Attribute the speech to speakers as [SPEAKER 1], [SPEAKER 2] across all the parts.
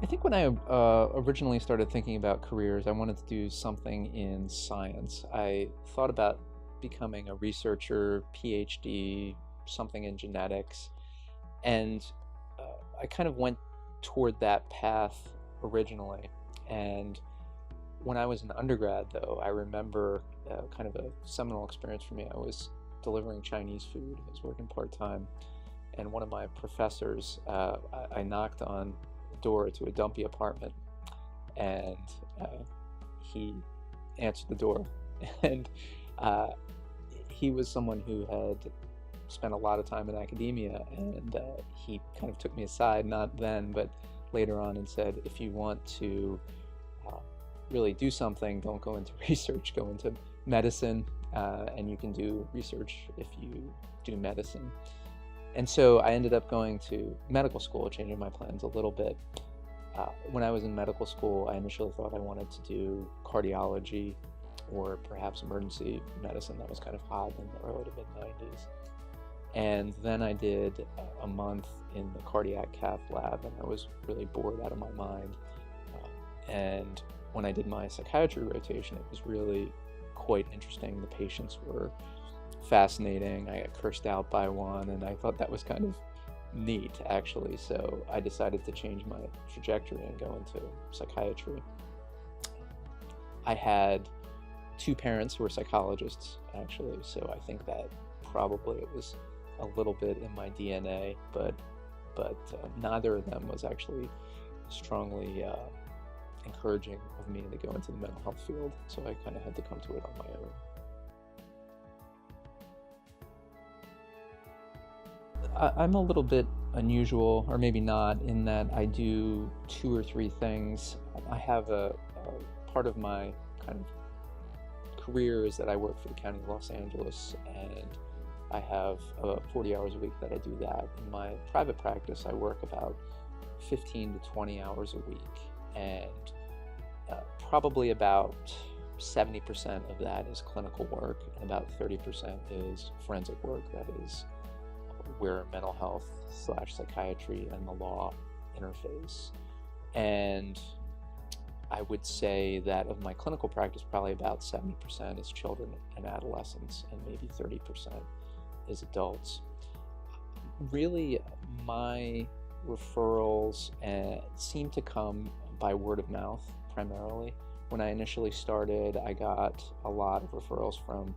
[SPEAKER 1] I think when I originally started thinking about careers, I wanted to do something in science. I thought about becoming a researcher, PhD, something in genetics, and I kind of went toward that path originally. And when I was an undergrad, though, I remember kind of a seminal experience for me. I was delivering Chinese food. I was working part-time, and one of my professors, I knocked on the door to a dumpy apartment, and uh, he answered the door, and uh, he was someone who had spent a lot of time in academia, and he kind of took me aside, not then, but later on, and said, if you want to uh, really do something, don't go into research, go into medicine, and you can do research if you do medicine. And so I ended up going to medical school, changing my plans a little bit. When I was in medical school, I initially thought I wanted to do cardiology or perhaps emergency medicine. That was kind of hot in the early to mid 90s. And then I did a month in the cardiac cath lab, and I was really bored out of my mind. And when I did my psychiatry rotation, it was really quite interesting. The patients were fascinating. I got cursed out by one, and I thought that was kind of neat, actually. So I decided to change my trajectory and go into psychiatry. I had two parents who were psychologists, actually, so I think that probably it was a little bit in my DNA, but neither of them was actually strongly encouraging of me to go into the mental health field, so I kind of had to come to it on my own. I'm a little bit unusual, or maybe not, in that I do two or three things. I have a part of my kind of career is that I work for the County of Los Angeles, and I have 40 hours a week that I do that. In my private practice, I work about 15 to 20 hours a week, and probably about 70% of that is clinical work, and about 30% is forensic work. That is where mental health / psychiatry and the law interface. And I would say that of my clinical practice, probably about 70% is children and adolescents, and maybe 30% is adults. Really, my referrals seem to come by word of mouth primarily. When I initially started, I got a lot of referrals from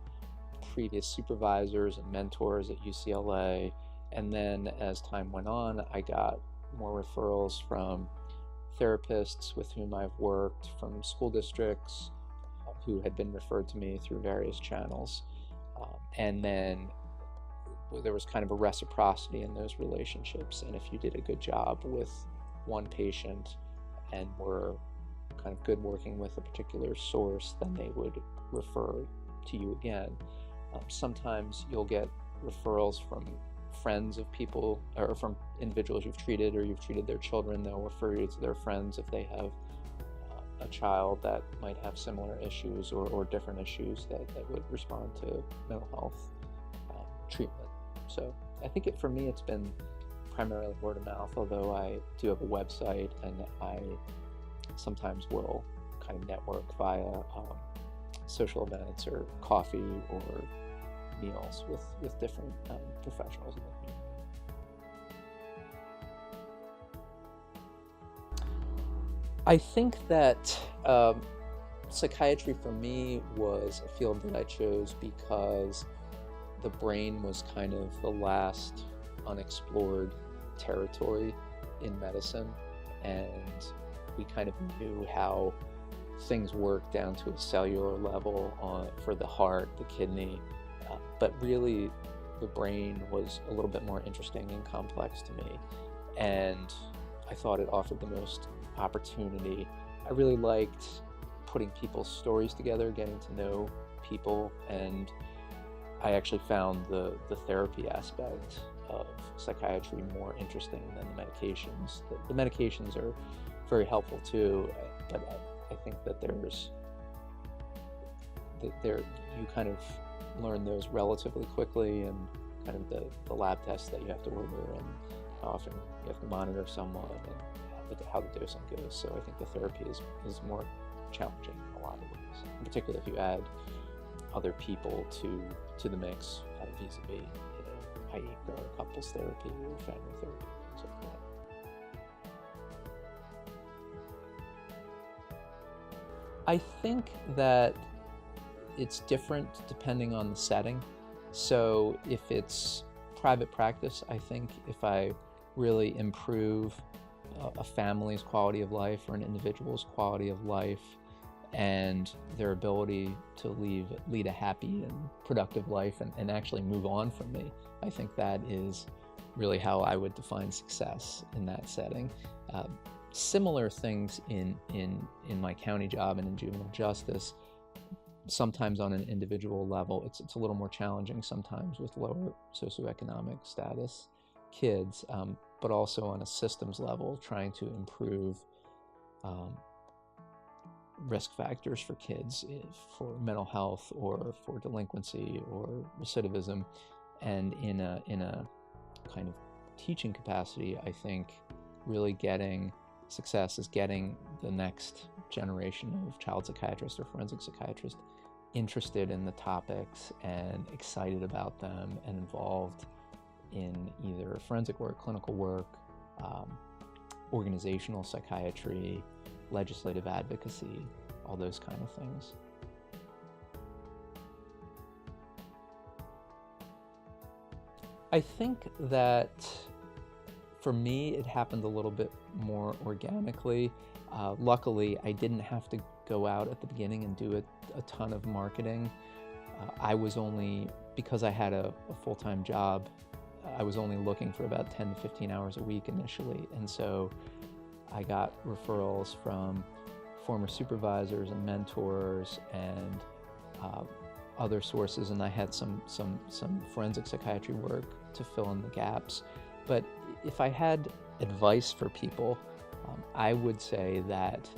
[SPEAKER 1] previous supervisors and mentors at UCLA, and then as time went on, I got more referrals from therapists with whom I've worked, from school districts who had been referred to me through various channels. And then there was kind of a reciprocity in those relationships, and if you did a good job with one patient and were kind of good working with a particular source, then they would refer to you again. Sometimes you'll get referrals from friends of people, or from individuals you've treated or you've treated their children. They'll refer you to their friends if they have a child that might have similar issues or different issues that would respond to mental health treatment. So I think for me it's been primarily word of mouth, although I do have a website, and I sometimes will kind of network via social events or coffee or meals with different professionals in the community. I think that psychiatry for me was a field that I chose because the brain was kind of the last unexplored territory in medicine, and we kind of knew how things work down to a cellular level for the heart, the kidney, but really the brain was a little bit more interesting and complex to me, and I thought it offered the most opportunity. I really liked putting people's stories together, getting to know people, and I actually found the therapy aspect of psychiatry more interesting than the medications. The medications are very helpful too, but I think that you kind of learn those relatively quickly, and kind of the lab tests that you have to order, and how often you have to monitor someone, and how the dosing goes. So I think the therapy is more challenging in a lot of ways, in particular if you add other people to the mix, vis-a-vis, IEP or couples therapy or family therapy, things like that. I think that it's different depending on the setting. So if it's private practice, I think if I really improve a family's quality of life or an individual's quality of life and their ability to lead a happy and productive life and actually move on from me, I think that is really how I would define success in that setting. Similar things in my county job and in juvenile justice. Sometimes on an individual level, it's a little more challenging sometimes with lower socioeconomic status kids, but also on a systems level, trying to improve risk factors for kids for mental health or for delinquency or recidivism. And in a kind of teaching capacity, I think really getting success is getting the next generation of child psychiatrists or forensic psychiatrists interested in the topics and excited about them and involved in either forensic work, clinical work, organizational psychiatry, legislative advocacy, all those kind of things. I think that for me, it happened a little bit more organically. Luckily, I didn't have to go out at the beginning and do a ton of marketing. I was only, because I had a full-time job, I was only looking for about 10 to 15 hours a week initially. And so I got referrals from former supervisors and mentors and other sources, and I had some forensic psychiatry work to fill in the gaps. But if I had advice for people, I would say that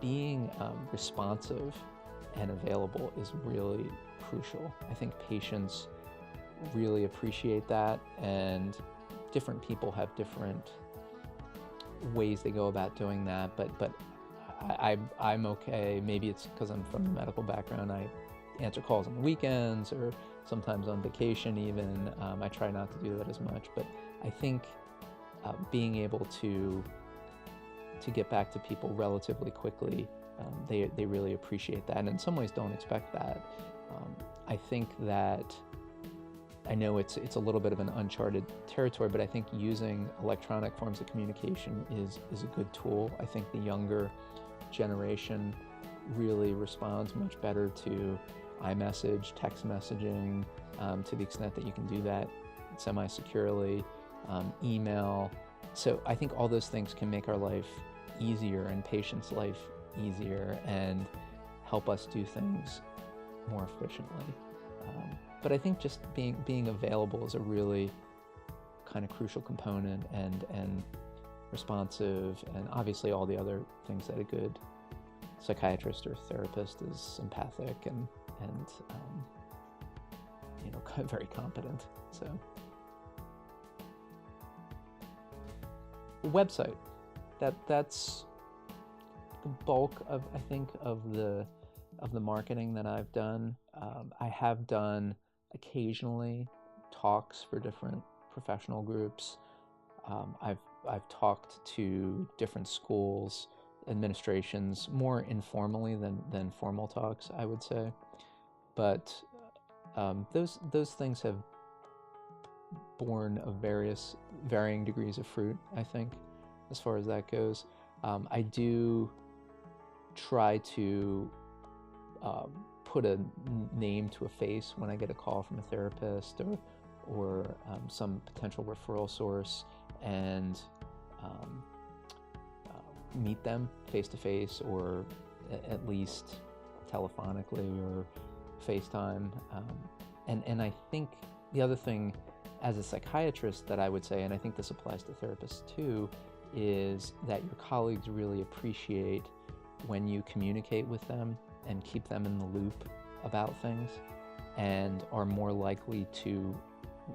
[SPEAKER 1] being responsive and available is really crucial. I think patients really appreciate that, and different people have different ways they go about doing that, but I'm okay. Maybe it's because I'm from a medical background. I answer calls on the weekends or sometimes on vacation even. I try not to do that as much, but I think being able to get back to people relatively quickly, they really appreciate that, and in some ways don't expect that. I think that, I know it's a little bit of an uncharted territory, but I think using electronic forms of communication is a good tool. I think the younger generation really responds much better to iMessage, text messaging, to the extent that you can do that semi-securely, email. So I think all those things can make our life easier and patients' life easier and help us do things more efficiently. But I think just being available is a really kind of crucial component, and responsive, and obviously all the other things that a good psychiatrist or therapist is: empathic and very competent. So the website, that's the bulk of, I think, of the marketing that I've done. I have done occasionally talks for different professional groups. I've talked to different schools, administrations, more informally than formal talks, I would say. But those things have borne of varying degrees of fruit, I think, as far as that goes. I do try to put a name to a face when I get a call from a therapist or some potential referral source, and meet them face to face, or at least telephonically or FaceTime. And I think the other thing as a psychiatrist that I would say, and I think this applies to therapists too, is that your colleagues really appreciate when you communicate with them and keep them in the loop about things, and are more likely to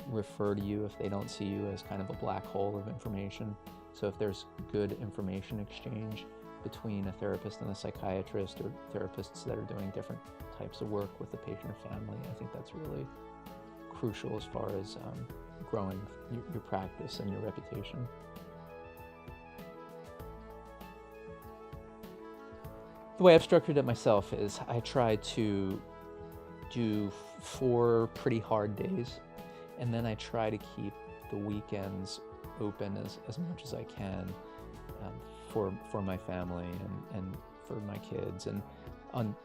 [SPEAKER 1] refer to you if they don't see you as kind of a black hole of information. So if there's good information exchange between a therapist and a psychiatrist, or therapists that are doing different types of work with the patient or family, I think that's really crucial as far as growing your practice and your reputation. The way I've structured it myself is I try to do 4 pretty hard days, and then I try to keep the weekends open as much as I can for my family and for my kids. And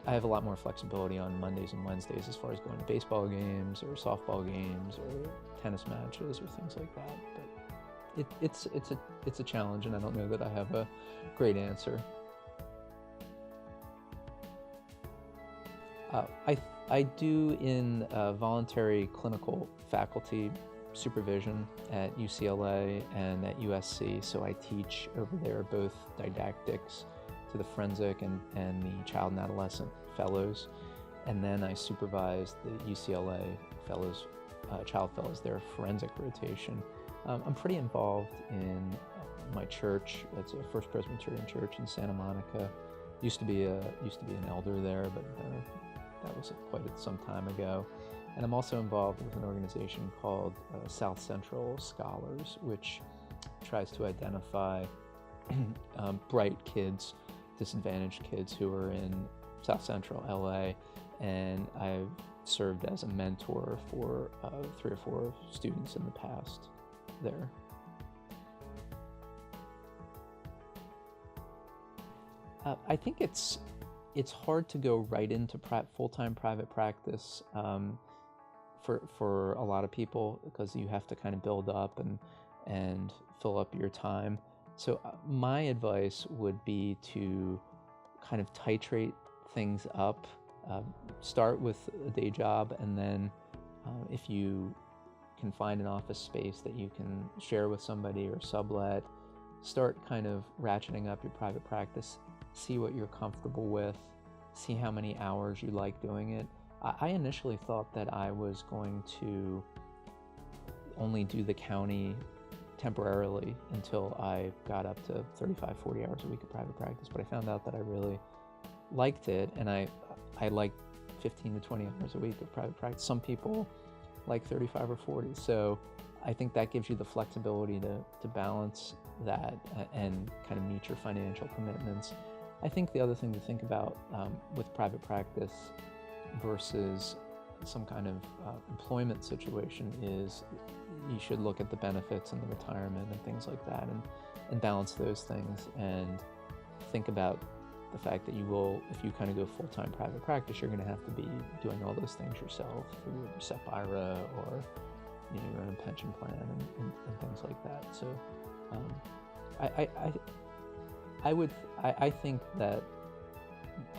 [SPEAKER 1] I have a lot more flexibility on Mondays and Wednesdays as far as going to baseball games or softball games or tennis matches or things like that. But it's a challenge, and I don't know that I have a great answer. I do in voluntary clinical faculty supervision at UCLA and at USC, so I teach over there both didactics to the forensic and the child and adolescent fellows, and then I supervise the UCLA fellows, child fellows, their forensic rotation. I'm pretty involved in my church. It's a First Presbyterian Church in Santa Monica. Used to be an elder there, but that was quite some time ago. And I'm also involved with an organization called South Central Scholars, which tries to identify bright kids, disadvantaged kids who are in South Central LA. And I've served as a mentor for 3 or 4 students in the past there. I think it's hard to go right into full-time private practice for a lot of people, because you have to kind of build up and fill up your time. So my advice would be to kind of titrate things up. Start with a day job, and then if you can find an office space that you can share with somebody or sublet, start kind of ratcheting up your private practice. See what you're comfortable with, see how many hours you like doing it. I initially thought that I was going to only do the county temporarily until I got up to 35, 40 hours a week of private practice, but I found out that I really liked it, and I like 15 to 20 hours a week of private practice. Some people like 35 or 40, so I think that gives you the flexibility to balance that and kind of meet your financial commitments. I think the other thing to think about with private practice versus some kind of employment situation is you should look at the benefits and the retirement and things like that, and balance those things, and think about the fact that you will, if you kind of go full-time private practice, you're going to have to be doing all those things yourself through your SEP IRA or your own pension plan and things like that. So I think that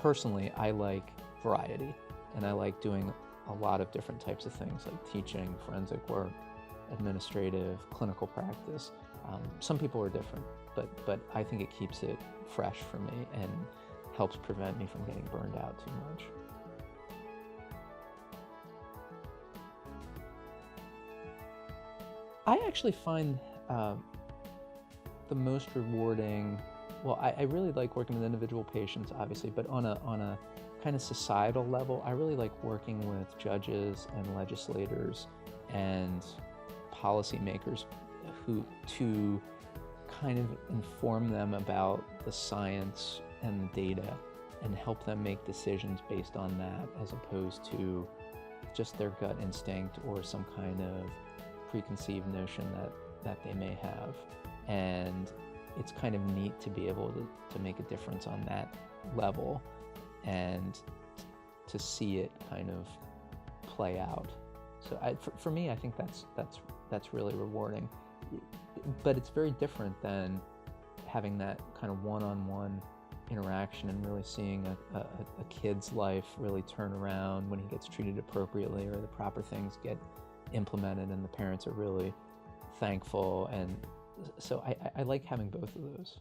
[SPEAKER 1] personally I like variety, and I like doing a lot of different types of things, like teaching, forensic work, administrative, clinical practice. Some people are different, but I think it keeps it fresh for me and helps prevent me from getting burned out too much. I actually find the most rewarding, well, I really like working with individual patients, obviously, but on a kind of societal level, I really like working with judges and legislators and policymakers to kind of inform them about the science and the data and help them make decisions based on that, as opposed to just their gut instinct or some kind of preconceived notion that they may have. And it's kind of neat to be able to make a difference on that level and to see it kind of play out. So for me, I think that's really rewarding. But it's very different than having that kind of one-on-one interaction and really seeing a kid's life really turn around when he gets treated appropriately, or the proper things get implemented and the parents are really thankful. And so I like having both of those.